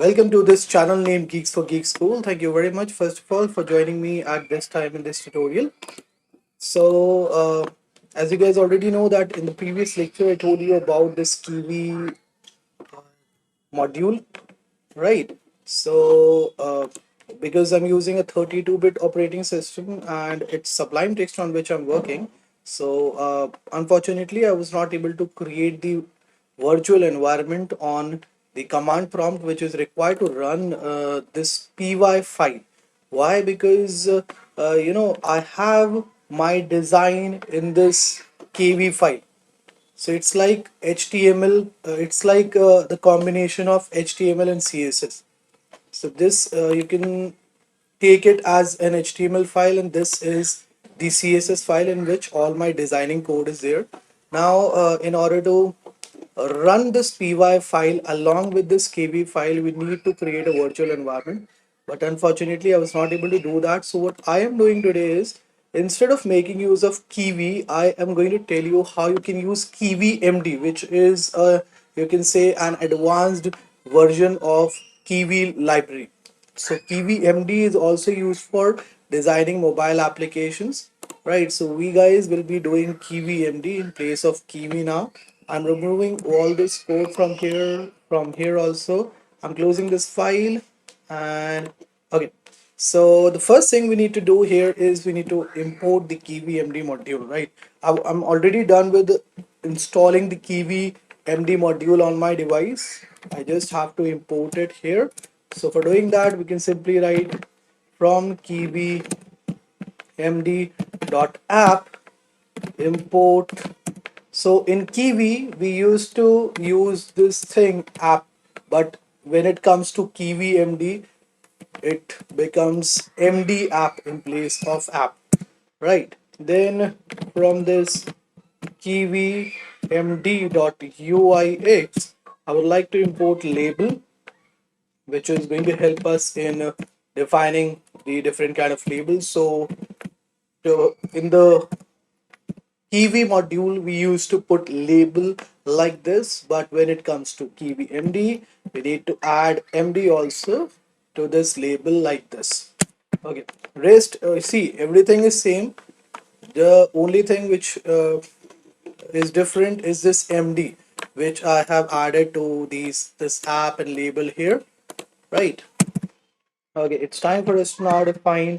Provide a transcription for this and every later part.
Welcome to this channel named Geeks for Geek School. Thank you very much, first of all, for joining me at this time in this tutorial. So, as you guys already know that in the previous lecture, I told you about this Kivy module, right? So, because I'm using a 32-bit operating system and it's Sublime Text on which I'm working, unfortunately, I was not able to create the virtual environment on the command prompt which is required to run this py file. Why? Because I have my design in this kv file, so it's like HTML, it's like the combination of HTML and CSS. So this you can take it as an HTML file, and this is the CSS file in which all my designing code is there. Now, in order to run this py file along with this kv file, we need to create a virtual environment, but unfortunately I was not able to do that. So what I am doing today is, instead of making use of Kivy, I am going to tell you how you can use KVMD, which is you can say an advanced version of Kivy library. So KVMD is also used for designing mobile applications, right? So we guys will be doing KVMD in place of Kivy now. I'm removing all this code from here also. I'm closing this file, and okay. So the first thing we need to do here is we need to import the KVMD module, right? I'm already done with installing the KVMD module on my device. I just have to import it here. So for doing that, we can simply write from KVMD.app import. So in Kivy, we used to use this thing app, but when it comes to KVMD, it becomes MD app in place of app, right? Then from this KVMD.uix, I would like to import label, which is going to help us in defining the different kind of labels. So in the Kivy module, we used to put label like this, but when it comes to Kivy MD, we need to add MD also to this label like this. Okay, rest, see, everything is same. The only thing which is different is this MD, which I have added to this app and label here, right? Okay, it's time for us to now define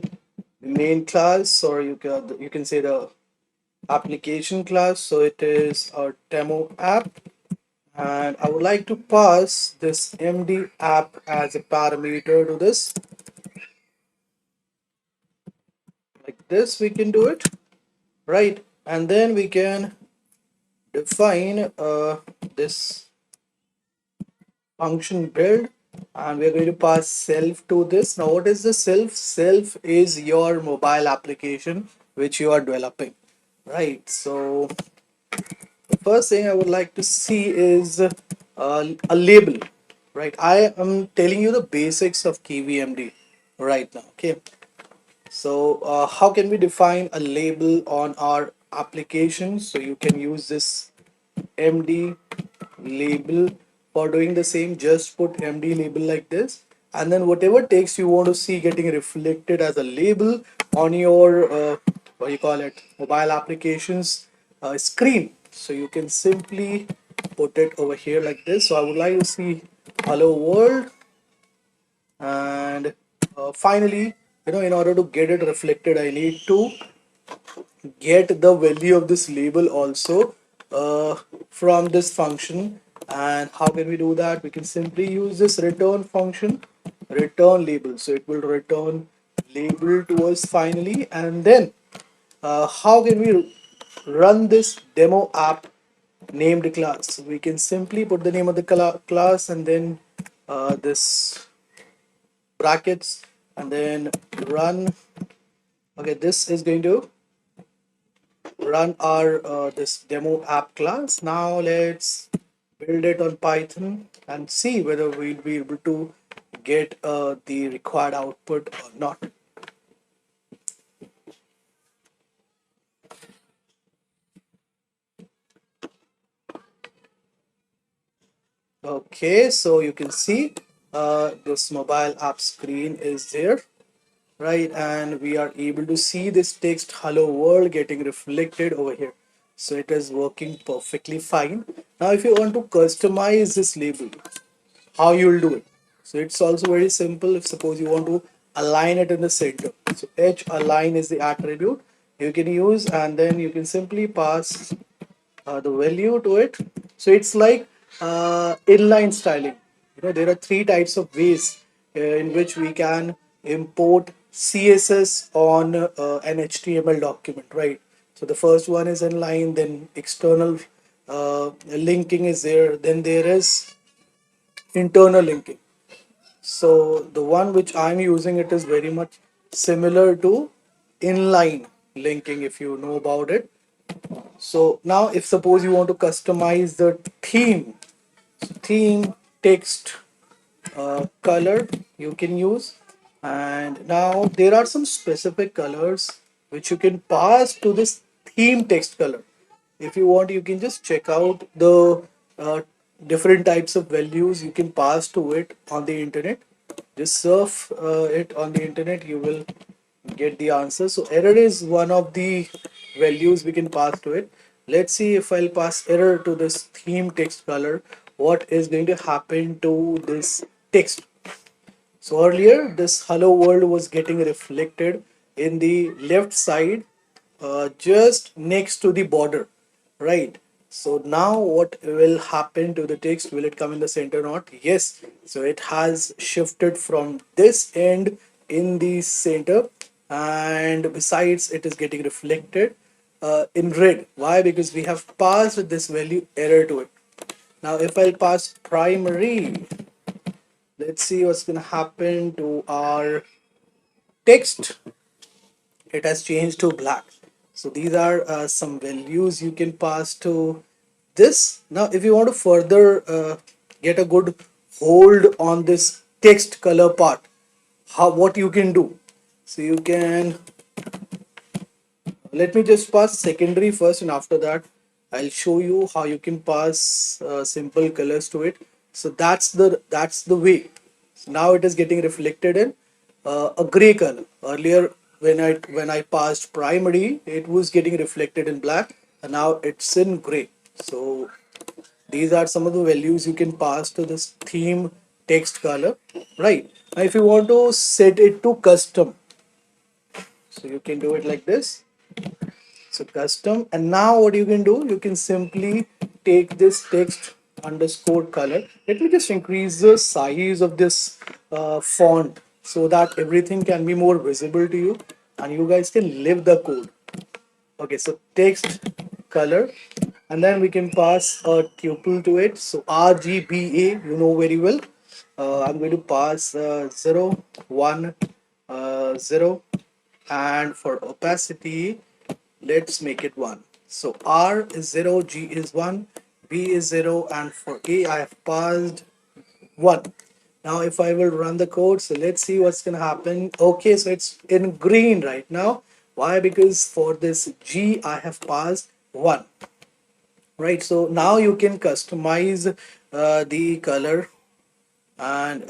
the main class, or you can say the application class. So it is a demo app, and I would like to pass this MD app as a parameter to this. Like this, we can do it, right? And then we can define this function build, and we're going to pass self to this. Now, what is the self? Self is your mobile application which you are developing, right? So the first thing I would like to see is a label, right? I am telling you the basics of KVMD right now. Okay, so how can we define a label on our application? So you can use this MD label. For doing the same, just put MD label like this, and then whatever text you want to see getting reflected as a label on your what you call it, mobile applications screen, so you can simply put it over here like this. So I would like to see hello world, and finally, in order to get it reflected, I need to get the value of this label also from this function. And how can we do that? We can simply use this return function, return label, so it will return label to us finally. And then how can we run this demo app named class? We can simply put the name of the class, and then this brackets, and then run. Okay, this is going to run our this demo app class. Now let's build it on Python and see whether we'll be able to get the required output or not. Okay, so you can see this mobile app screen is there, right? And we are able to see this text hello world getting reflected over here. So it is working perfectly fine. Now if you want to customize this label, how you'll do it? So it's also very simple. If suppose you want to align it in the center, so h align is the attribute you can use, and then you can simply pass the value to it. So it's like inline styling. There are three types of ways in which we can import CSS on an HTML document, right? So the first one is inline, then external linking is there, then there is internal linking. So the one which I'm using, it is very much similar to inline linking, if you know about it. So now if suppose you want to customize the theme, so theme text color you can use, and now there are some specific colors which you can pass to this theme text color. If you want, you can just check out the different types of values you can pass to it on the internet. Just surf it on the internet, you will get the answer. So error is one of the values we can pass to it. Let's see, if I'll pass error to this theme text color, what is going to happen to this text. So earlier this hello world was getting reflected in the left side, just next to the border, right? So now what will happen to the text? Will it come in the center or not? Yes. So it has shifted from this end in the center, and besides it is getting reflected in red. Why? Because we have passed this value error to it. Now if I pass primary, let's see what's going to happen to our text. It has changed to black. So these are some values you can pass to this. Now if you want to further get a good hold on this text color part, what you can do? So you can, let me just pass secondary first, and after that I'll show you how you can pass simple colors to it. So that's the way. So now it is getting reflected in a gray color. Earlier when I passed primary, it was getting reflected in black, and now it's in gray. So these are some of the values you can pass to this theme text color, right? Now if you want to set it to custom, so you can do it like this. So custom, and now what you can do, you can simply take this text underscore color. Let me just increase the size of this font so that everything can be more visible to you and you guys can live the code. Okay, so text color, and then we can pass a tuple to it. So RGBA, you know very well. I'm going to pass 0 1 0, and for opacity let's make it 1. So R is 0, G is 1, B is 0, and for A I have passed 1. Now if I will run the code, so let's see what's gonna happen. Okay, so it's in green right now. Why? Because for this G I have passed 1. Right, so now you can customize the color, and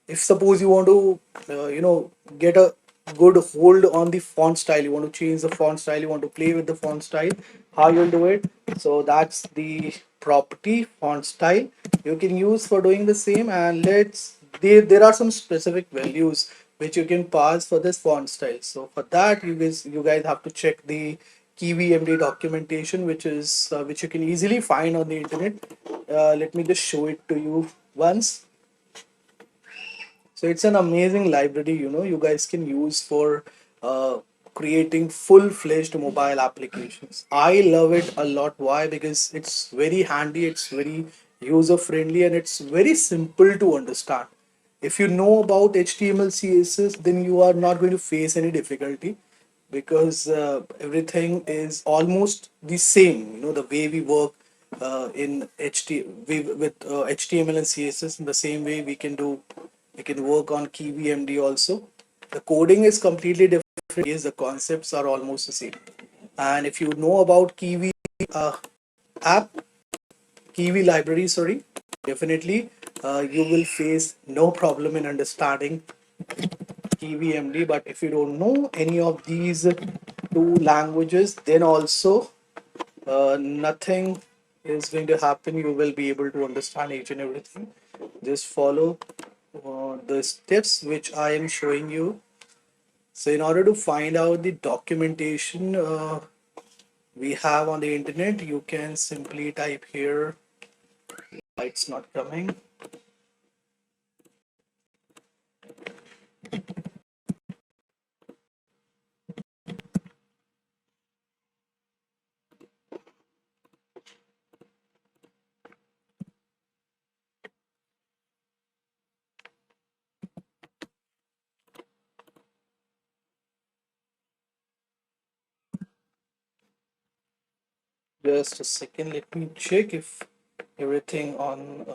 if suppose you want to get a good hold on the font style, you want to change the font style, you want to play with the font style, how you'll do it? So that's the property font style you can use for doing the same. And there are some specific values which you can pass for this font style. So for that, you guys have to check the KVMD documentation, which you can easily find on the internet. Let me just show it to you once. So it's an amazing library, you guys can use for creating full-fledged mobile applications. I love it a lot. Why? Because it's very handy, it's very user-friendly, and it's very simple to understand. If you know about HTML, CSS, then you are not going to face any difficulty, because everything is almost the same. The way we work in with HTML and CSS, in the same way we can work on KVMD also. The coding is completely different. Yes, the concepts are almost the same. And if you know about Kivy app, Kivy library, sorry, definitely you will face no problem in understanding KVMD. But if you don't know any of these two languages, then also nothing is going to happen. You will be able to understand each and everything. Just follow the steps which I am showing you. So in order to find out the documentation we have on the internet, you can simply type here. It's not coming. Just a second, let me check if everything on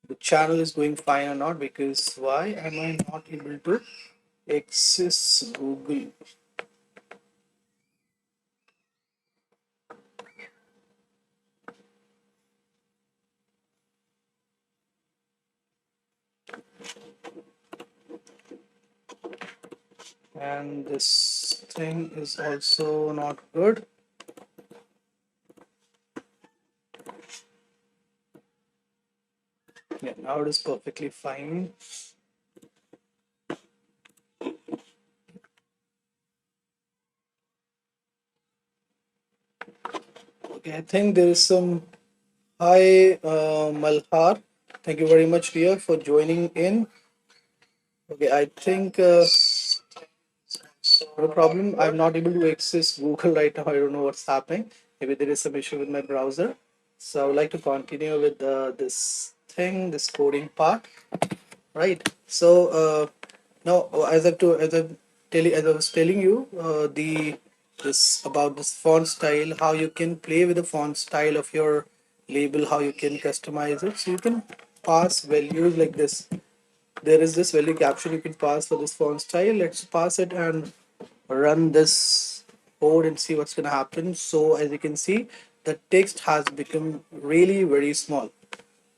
the channel is going fine or not, because why am I not able to access Google? And this thing is also not good. Yeah, now it is perfectly fine. Okay, I think there is some. Hi, Malhar. Thank you very much, dear, for joining in. Okay, I think no problem. I'm not able to access Google right now. I don't know what's happening. Maybe there is some issue with my browser. So I would like to continue with this thing, this coding part, right? So now, as I was telling you, the this about this font style, how you can play with the font style of your label, how you can customize it. So you can pass values like this. There is this value caption you can pass for this font style. Let's pass it and run this code and see what's going to happen. So as you can see, the text has become really very small,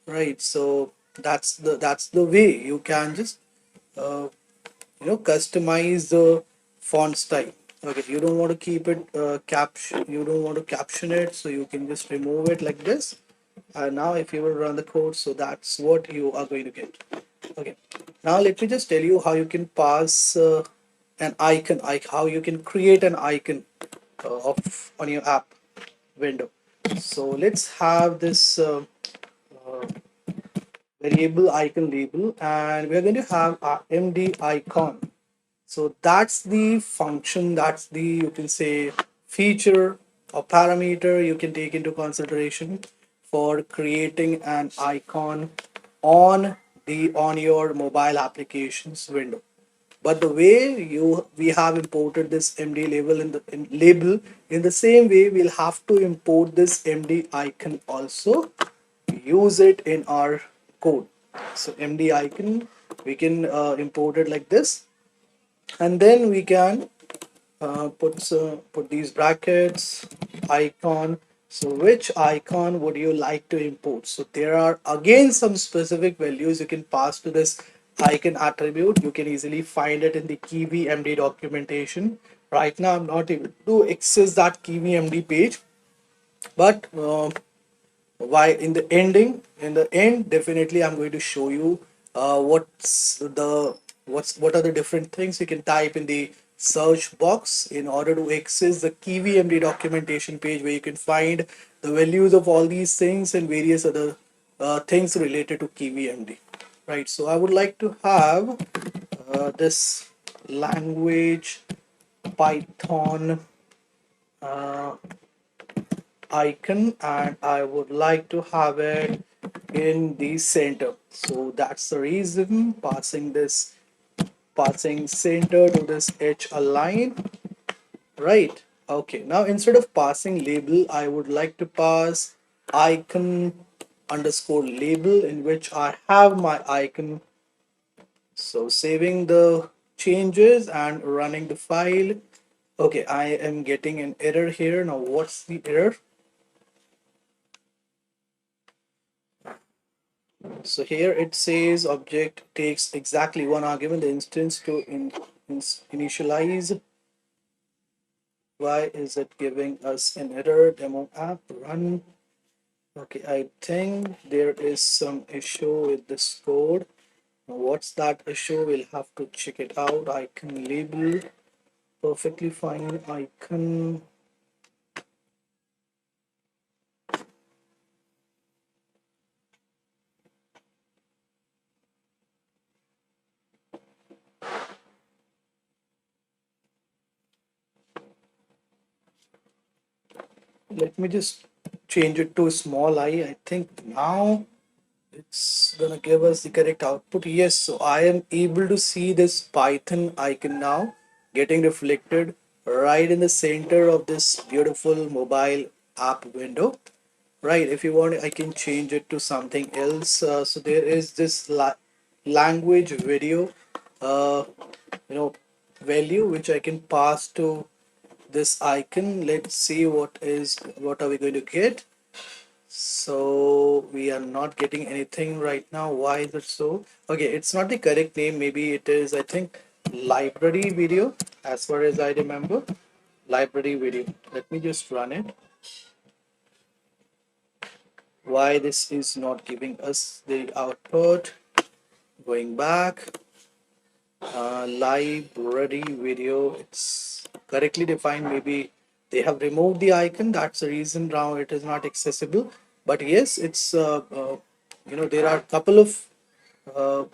right? So that's the way you can just uh, customize the font style. Okay, you don't want to keep it caption, you don't want to caption it, so you can just remove it like this. And now if you will run the code, so that's what you are going to get. Okay, now let me just tell you how you can pass an icon, like how you can create an icon of on your app window. So let's have this uh, variable icon label, and we're going to have our MD icon. So that's the function, that's the, you can say, feature or parameter you can take into consideration for creating an icon on your mobile applications window. But the way we have imported this MD label in the same way, we'll have to import this MD icon also, use it in our code. So MD icon, we can import it like this, and then we can put these brackets icon. So which icon would you like to import? So there are again some specific values you can pass to this icon attribute. You can easily find it in the KVMD documentation. Right now I'm not able to access that KVMD page, but why in the end definitely I'm going to show you what are the different things you can type in the search box in order to access the KVMD documentation page, where you can find the values of all these things and various other things related to KVMD, right? So I would like to have this language Python uh, icon, and I would like to have it in the center. So that's the reason passing center to this H align, right? Okay, now instead of passing label, I would like to pass icon underscore label, in which I have my icon. So saving the changes and running the file. Okay, I am getting an error here. Now what's the error? So here it says object takes exactly one argument, the instance to initialize. Why is it giving us an error? Demo app run. Okay, I think there is some issue with this code. What's that issue? We'll have to check it out. Icon label, perfectly fine. Icon. Let me just change it to small I. I think now it's gonna give us the correct output. Yes, so I am able to see this Python icon now getting reflected right in the center of this beautiful mobile app window. Right, if you want, I can change it to something else. So there is this language video, uh, you know, value which I can pass to this icon. Let's see what are we going to get. So we are not getting anything right now. Why is it so? Okay, it's not the correct name. Maybe it is, I think, library video, as far as I remember. Library video. Let me just run it. Why this is not giving us the output? Going back. Library video, it's correctly defined. Maybe they have removed the icon, that's the reason now it is not accessible. But yes, it's there are a couple of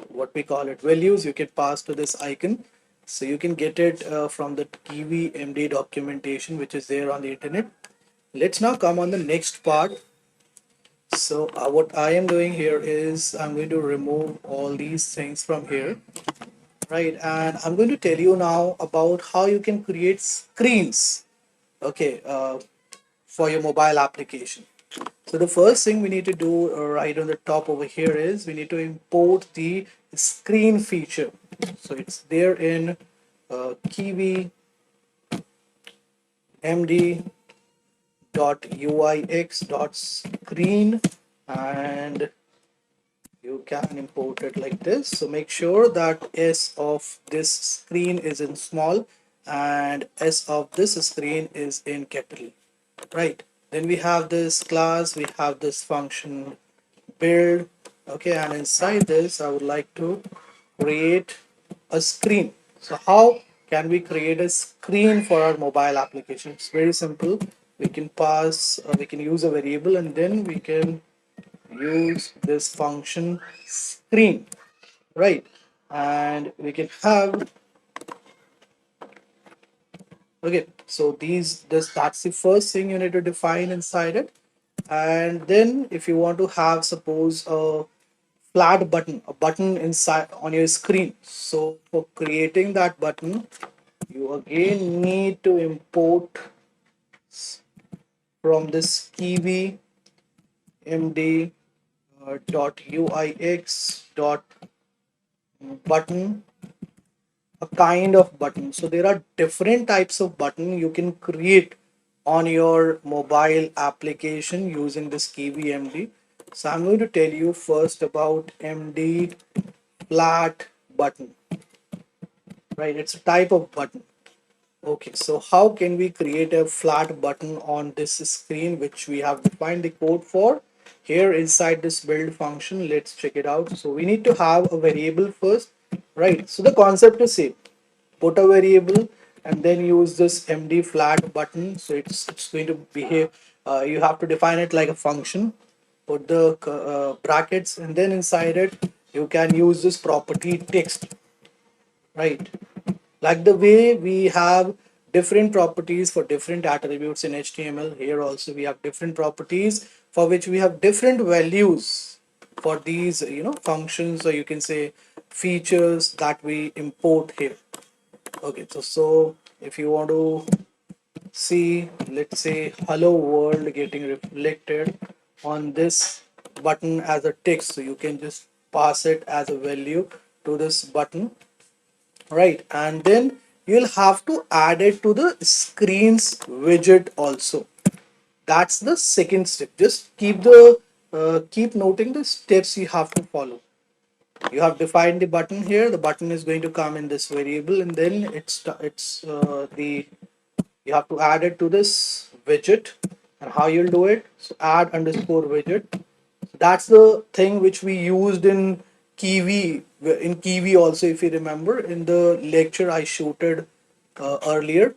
what we call it values you can pass to this icon. So you can get it from the KVMD documentation which is there on the internet. Let's now come on the next part. So what I am doing here is I'm going to remove all these things from here. Right, and I'm going to tell you now about how you can create screens, okay, for your mobile application. So the first thing we need to do right on the top over here is we need to import the screen feature. So it's there in KivyMD dot uix dot screen, and you can import it like this. So make sure that S of this screen is in small and S of this screen is in capital, right? Then we have this class, we have this function build, okay, and inside this I would like to create a screen. So how can we create a screen for our mobile application? It's very simple. We can pass, we can use a variable, and then we can use this function screen, right? And we can have, okay, so that's the first thing you need to define inside it. And then if you want to have, suppose, a flat button, a button inside on your screen, so for creating that button you again need to import from this KivyMD dot uix dot button, a kind of button. So there are different types of button you can create on your mobile application using this KVMD. So I'm going to tell you first about MD flat button, right? It's a type of button. Okay, so how can we create a flat button on this screen which we have defined the code for here inside this build function? Let's check it out. So we need to have a variable first, right? So the concept is same. Put a variable and then use this MD flat button. So it's going to behave. You have to define it like a function. Put the brackets, and then inside it you can use this property text, right? Like the way we have different properties for different attributes in HTML, here also we have different properties for which we have different values for these functions, or you can say features that we import here. Okay, so if you want to see, let's say, hello world getting reflected on this button as a text, so you can just pass it as a value to this button, right? And then you'll have to add it to the screens widget also. That's the second step. Just keep the keep noting the steps you have to follow. You have defined the button here. The button is going to come in this variable, and then the you have to add it to this widget. And how you'll do it? So add underscore widget. That's the thing which we used in Kivy, also, if you remember in the lecture I shooted earlier.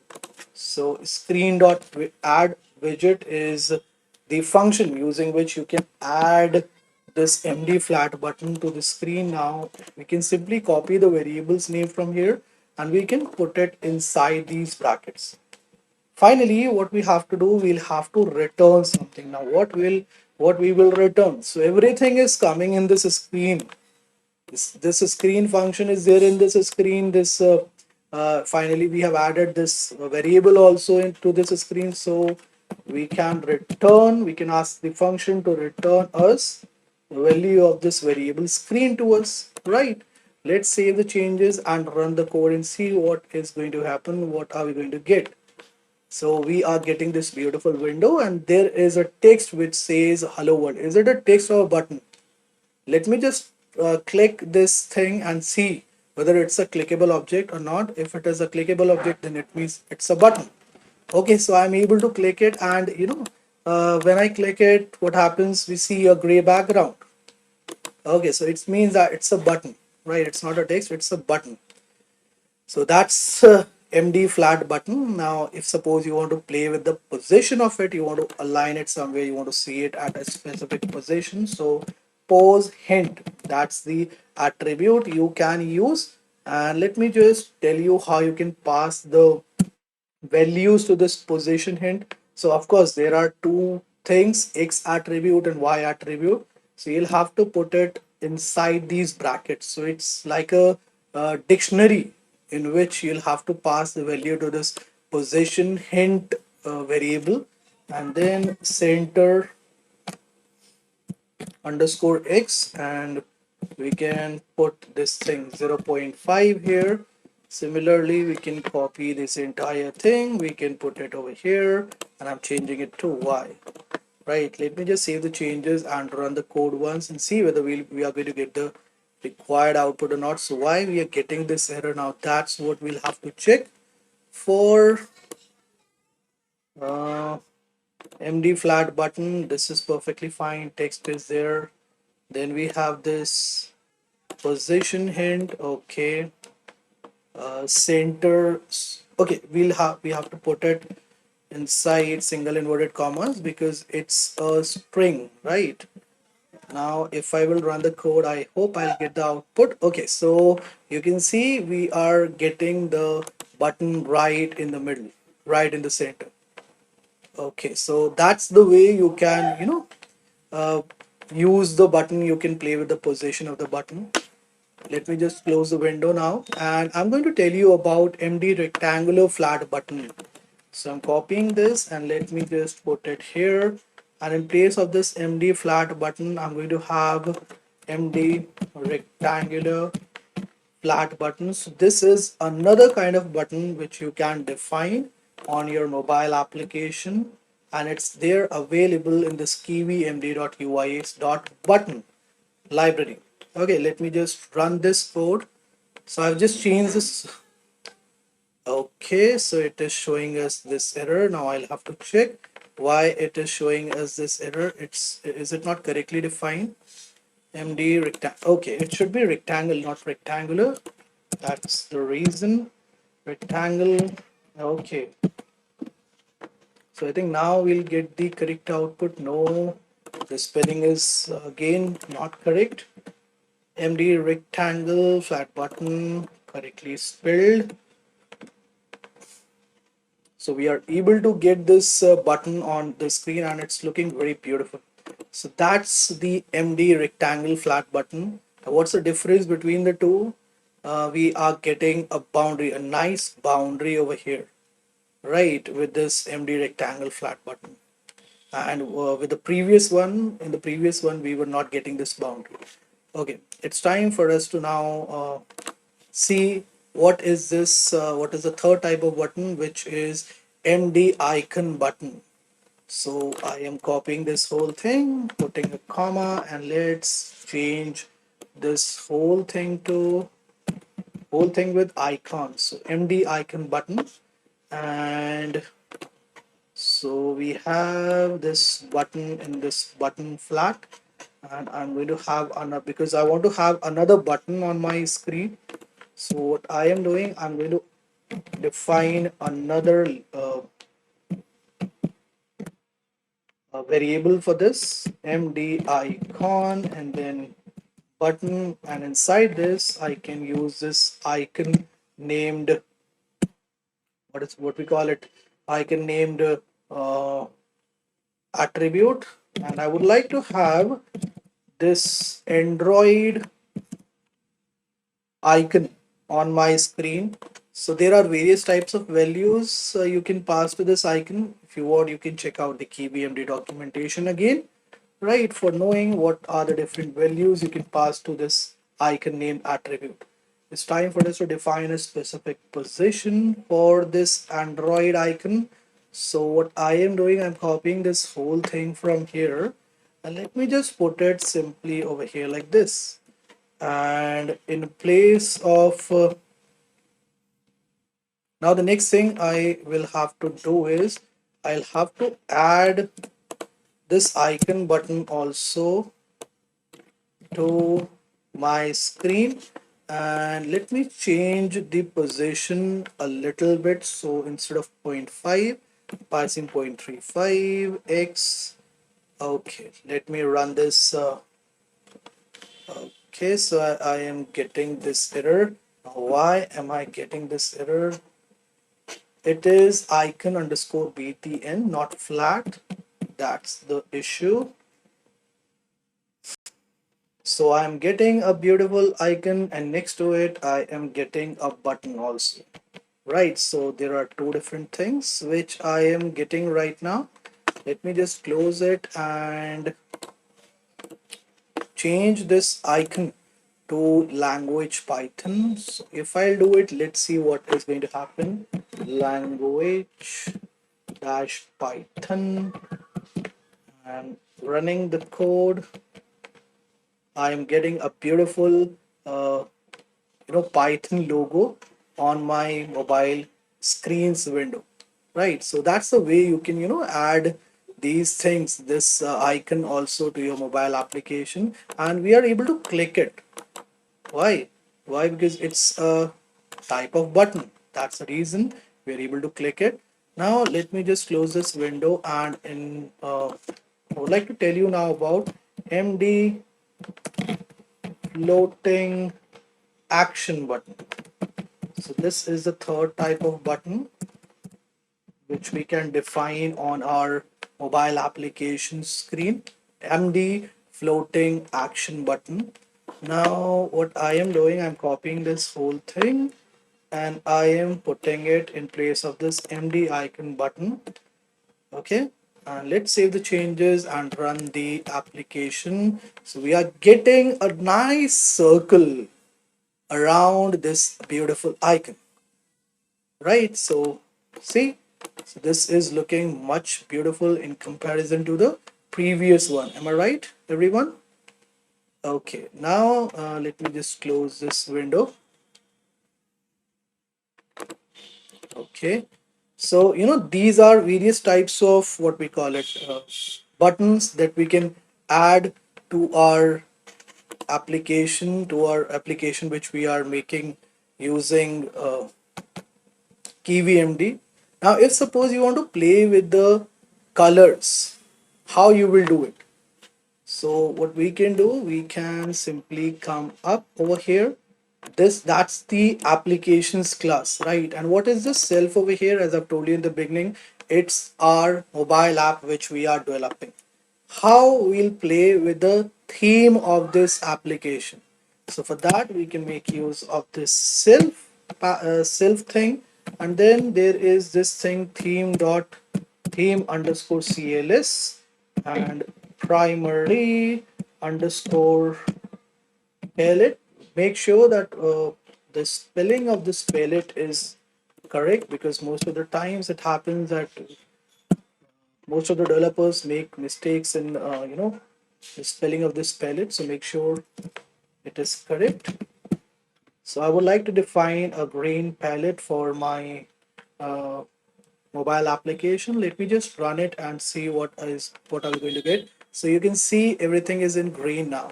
So screen dot add widget is the function using which you can add this MD flat button to the screen. Now we can simply copy the variable's name from here and we can put it inside these brackets. Finally, what we have to do, we'll have to return something. Now what we will return? So everything is coming in this screen. This screen function is there in this screen. Finally we have added this variable also into this screen, so we can return, we can ask the function to return us the value of this variable screen to us, right? Let's save the changes and run the code and see what is going to happen. What are we going to get? So we are getting this beautiful window and there is a text which says hello world. Is it a text or a button? Let me just click this thing and see whether it's a clickable object or not. If it is a clickable object, then it means it's a button. Okay, so I'm able to click it, and when I click it, what happens? We see a gray background. Okay, so it means that it's a button, right? It's not a text, it's a button. So that's MD flat button. Now, if suppose you want to play with the position of it, you want to align it somewhere, you want to see it at a specific position. So pose hint, that's the attribute you can use. And let me just tell you how you can pass the values to this position hint. So of course there are two things, X attribute and Y attribute. So you'll have to put it inside these brackets. So it's like a dictionary in which you'll have to pass the value to this position hint variable, and then center underscore X, and we can put this thing 0.5 here. Similarly, we can copy this entire thing, we can put it over here, and I'm changing it to Y. Right, let me just save the changes and run the code once and see whether we are going to get the required output or not. So why we are getting this error now, that's what we'll have to check for uh, MD flat button. This is perfectly fine, text is there. Then we have this position hint, okay. Center, okay, we have to put it inside single inverted commas because it's a string, right? Now if I will run the code, I hope I'll get the output. Okay, so you can see we are getting the button right in the middle, right in the center. Okay, so that's the way you can uh, use the button. You can play with the position of the button. Let me just close the window now, and I'm going to tell you about MD rectangular flat button. So I'm copying this and let me just put it here, and in place of this MD flat button I'm going to have MD rectangular flat button. So this is another kind of button which you can define on your mobile application, and it's there available in this KVMD.uix.button library. Okay, let me just run this code. So I've just changed this. Okay, so it is showing us this error. Now I'll have to check why it is showing us this error. Is it not correctly defined? MD rectangle. Okay, it should be rectangle, not rectangular. That's the reason. Rectangle. Okay. So I think now we'll get the correct output. No, the spelling is again not correct. MD rectangle flat button correctly spelled. So we are able to get this button on the screen and it's looking very beautiful. So that's the MD rectangle flat button. What's the difference between the two? We are getting a boundary, a nice boundary over here, right, with this MD rectangle flat button. And with the previous one, in the previous one, we were not getting this boundary. Okay, it's time for us to now see what is this, what is the third type of button, which is MD icon button. So I am copying this whole thing, putting a comma, and let's change this whole thing with icons. So MD icon button, and so we have this button in this button flat, and I'm going to have another because I want to have another button on my screen. So what I am doing, I'm going to define another variable for this MD icon and then button, and inside this I can use this icon named what we call it icon named attribute, and I would like to have this Android icon on my screen. So there are various types of values you can pass to this icon. If you want, you can check out the KVMD documentation again, right, for knowing what are the different values you can pass to this icon name attribute. It's time for us to define a specific position for this Android icon. So what I am doing, I'm copying this whole thing from here, and let me just put it simply over here like this. And in place of now, the next thing I will have to do is I'll have to add this icon button also to my screen, and let me change the position a little bit. So instead of 0.5, passing 0.35 x. Okay, let me run this. Okay, so I am getting this error. Why am I getting this error? It is icon underscore btn, not flat. That's the issue. So I'm getting a beautiful icon, and next to it I am getting a button also. Right, so there are two different things which I am getting right now. Let me just close it and change this icon to language Python. So if I'll do it, let's see what is going to happen. Language dash Python, and running the code, I am getting a beautiful Python logo on my mobile screens window, right? So that's the way you can add these things, this icon also to your mobile application, and we are able to click it. Why because it's a type of button. That's the reason we're able to click it. Now let me just close this window, and I would like to tell you now about MD floating action button. So this is the third type of button which we can define on our mobile application screen. MD floating action button. Now what I am doing, I'm copying this whole thing and I am putting it in place of this MD icon button. Okay, and let's save the changes and run the application. So we are getting a nice circle around this beautiful icon, right? So see, so this is looking much beautiful in comparison to the previous one. Am I right, everyone? Okay, now let me just close this window. Okay, so these are various types of what we call it buttons that we can add to our application which we are making using KVMD. Now, if suppose you want to play with the colors, how you will do it? So what we can do, we can simply come up over here. That's the applications class, right? And what is this self over here? As I've told you in the beginning, it's our mobile app which we are developing. How we'll play with the theme of this application. So for that we can make use of this self thing, and then there is this thing theme underscore cls and primary underscore palette. Make sure that the spelling of this palette is correct, because most of the times it happens that most of the developers make mistakes in the spelling of this palette, so make sure it is correct. So I would like to define a green palette for my uh, mobile application. Let me just run it and see what are we going to get. So you can see everything is in green now.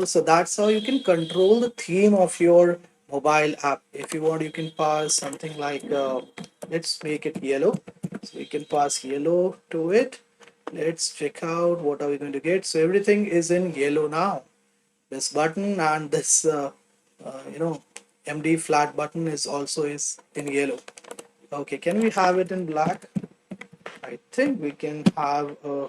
So that's how you can control the theme of your mobile app. If you want, you can pass something like let's make it yellow. So you can pass yellow to it. Let's check out what are we going to get. So everything is in yellow now. This button and this you know MD flat button is also is in yellow. Okay, can we have it in black? I think we can have a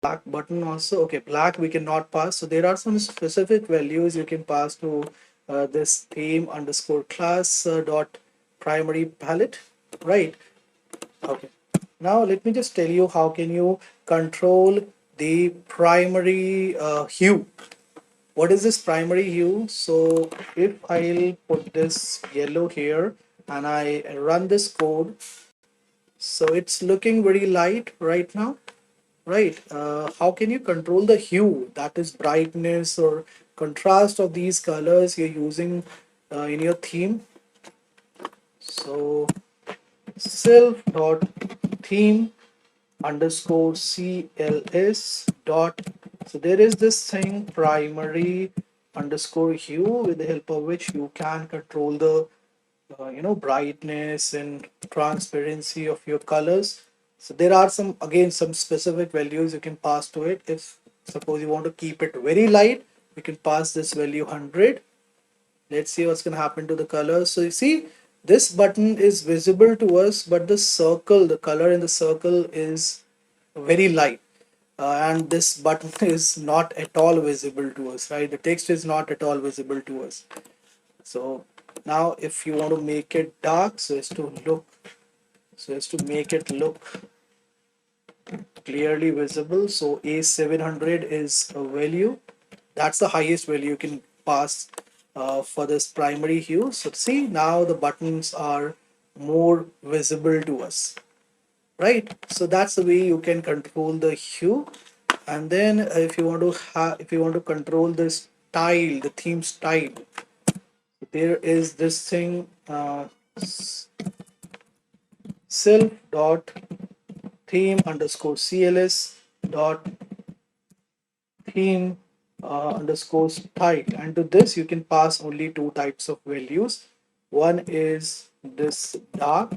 black button also. Okay, black we cannot pass. So there are some specific values you can pass to this theme underscore class dot primary palette, right? Okay. Now let me just tell you how can you control the primary hue. What is this primary hue? So if I'll put this yellow here and I run this code, so it's looking very light right now, right? How can you control the hue, that is brightness or contrast of these colors you're using in your theme? So self dot theme underscore cls dot, so there is this thing primary underscore hue, with the help of which you can control the brightness and transparency of your colors. So there are some specific values you can pass to it. If suppose you want to keep it very light, you can pass this value 100. Let's see what's going to happen to the colors. So you see this button is visible to us, but the color in the circle is very light. And this button is not at all visible to us, right? The text is not at all visible to us. So now if you want to make it dark, so as to make it look clearly visible, so A700 is a value. That's the highest value you can pass for this primary hue. So see, now the buttons are more visible to us, right? So that's the way you can control the hue. And then if you want to control this style, the theme style, there is this thing self dot theme underscore cls dot theme underscore style, and to this you can pass only two types of values. One is this dark,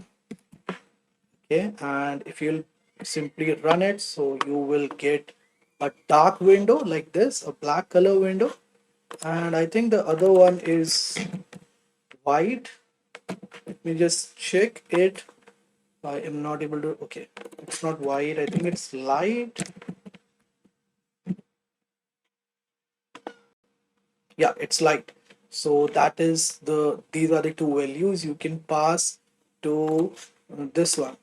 okay, and if you'll simply run it, so you will get a dark window like this, a black color window. And I think the other one is white. Let me just check it. I am not able to, okay, it's not white, I think it's light. Yeah, it's light. So that is these are the two values you can pass to this one.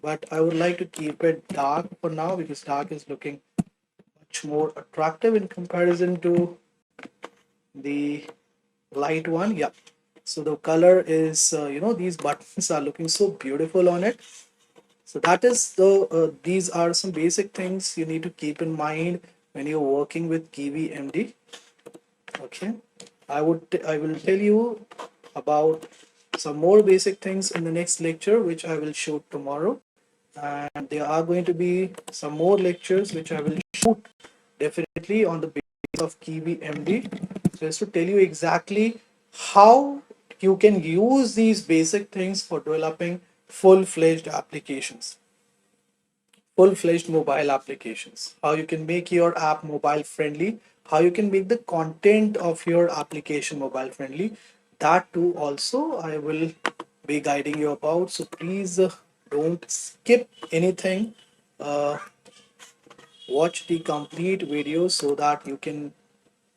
But I would like to keep it dark for now, because dark is looking much more attractive in comparison to the light one. Yeah, so the color is these buttons are looking so beautiful on it. So that is these are some basic things you need to keep in mind when you're working with KVMD. Okay, I will tell you about some more basic things in the next lecture, which I will shoot tomorrow. And there are going to be some more lectures which I will shoot definitely on the basis of KVMD, just to tell you exactly how you can use these basic things for developing full-fledged applications, full-fledged mobile applications, how you can make your app mobile friendly, how you can make the content of your application mobile friendly. That too also I will be guiding you about. So please don't skip anything. uh, watch the complete video so that you can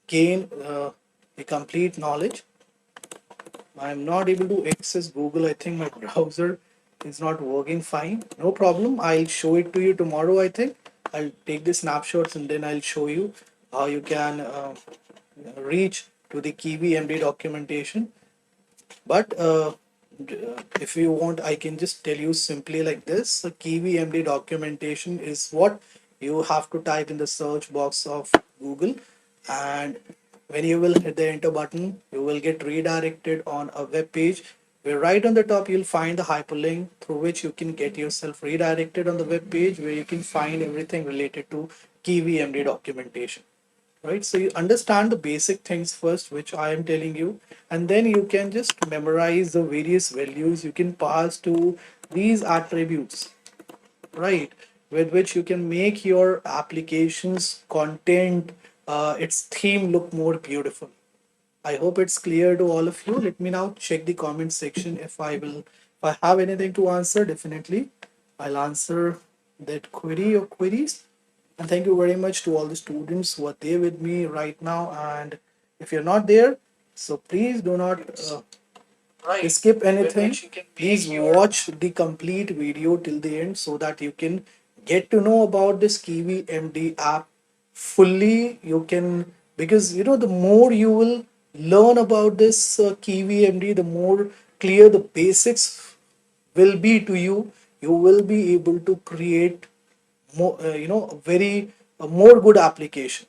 gain the complete knowledge. I'm not able to access Google. I think my browser is not working fine. No problem. I'll show it to you tomorrow. I think I'll take the snapshots and then I'll show you how you can reach to the KVMD documentation. But if you want, I can just tell you simply like this. The KVMD documentation is what you have to type in the search box of Google, and when you will hit the enter button, you will get redirected on a web page where right on the top you'll find the hyperlink through which you can get yourself redirected on the web page where you can find everything related to KVMD documentation, right? So you understand the basic things first, which I am telling you, and then you can just memorize the various values you can pass to these attributes, right? With which you can make your applications content, its theme look more beautiful. I hope it's clear to all of you. Let me now check the comment section if I have anything to answer, definitely I'll answer that query or queries. And thank you very much to all the students who are there with me right now. And if you're not there, so please do not skip anything. Please watch the complete video till the end so that you can get to know about this Kiwi MD app fully. You can, because the more you will learn about this Kiwi MD, the more clear the basics will be to you. You will be able to create more, a very more good application.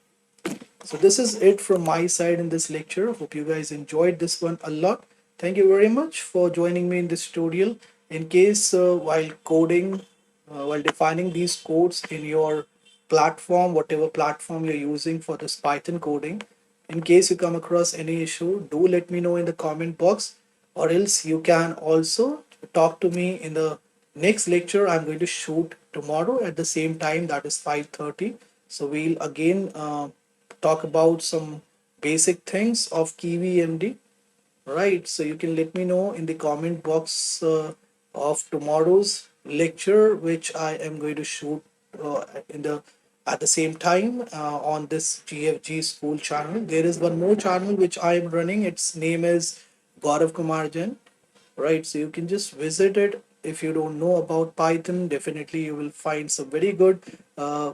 So this is it from my side in this lecture. Hope you guys enjoyed this one a lot. Thank you very much for joining me in this tutorial. In case while coding, while defining these codes in your platform, whatever platform you're using for this Python coding, in case you come across any issue, do let me know in the comment box, or else you can also talk to me in the next lecture I'm going to shoot tomorrow at the same time, that is 5:30. So we'll again talk about some basic things of KVMD, right? So you can let me know in the comment box of tomorrow's lecture, which I am going to shoot in the at the same time on this GFG school channel. There is one more channel which I am running. Its name is Gaurav Kumar Jain, right? So you can just visit it. If you don't know about Python, definitely you will find some very good uh,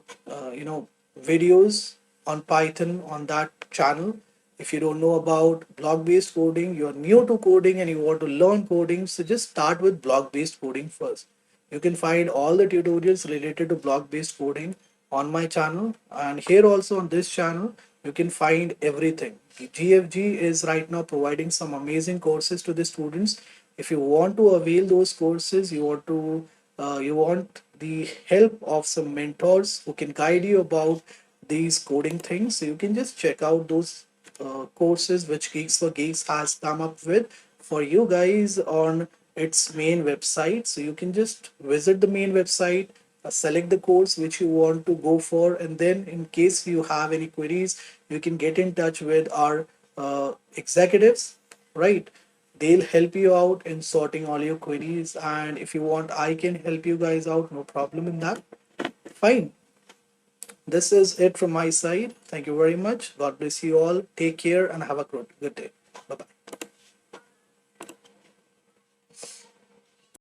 videos on Python on that channel. If you don't know about block based coding, you're new to coding and you want to learn coding, so just start with block based coding first. You can find all the tutorials related to block based coding on my channel, and here also on this channel you can find everything. GFG is right now providing some amazing courses to the students. If you want to avail those courses, you want the help of some mentors who can guide you about these coding things, so you can just check out those courses which Geeks for Geeks has come up with for you guys on its main website. So you can just visit the main website, select the course which you want to go for, and then in case you have any queries, you can get in touch with our executives, right? They'll help you out in sorting all your queries, and if you want, I can help you guys out, no problem in that. Fine. This is it from my side. Thank you very much. God bless you all. Take care and have a good day. Bye bye.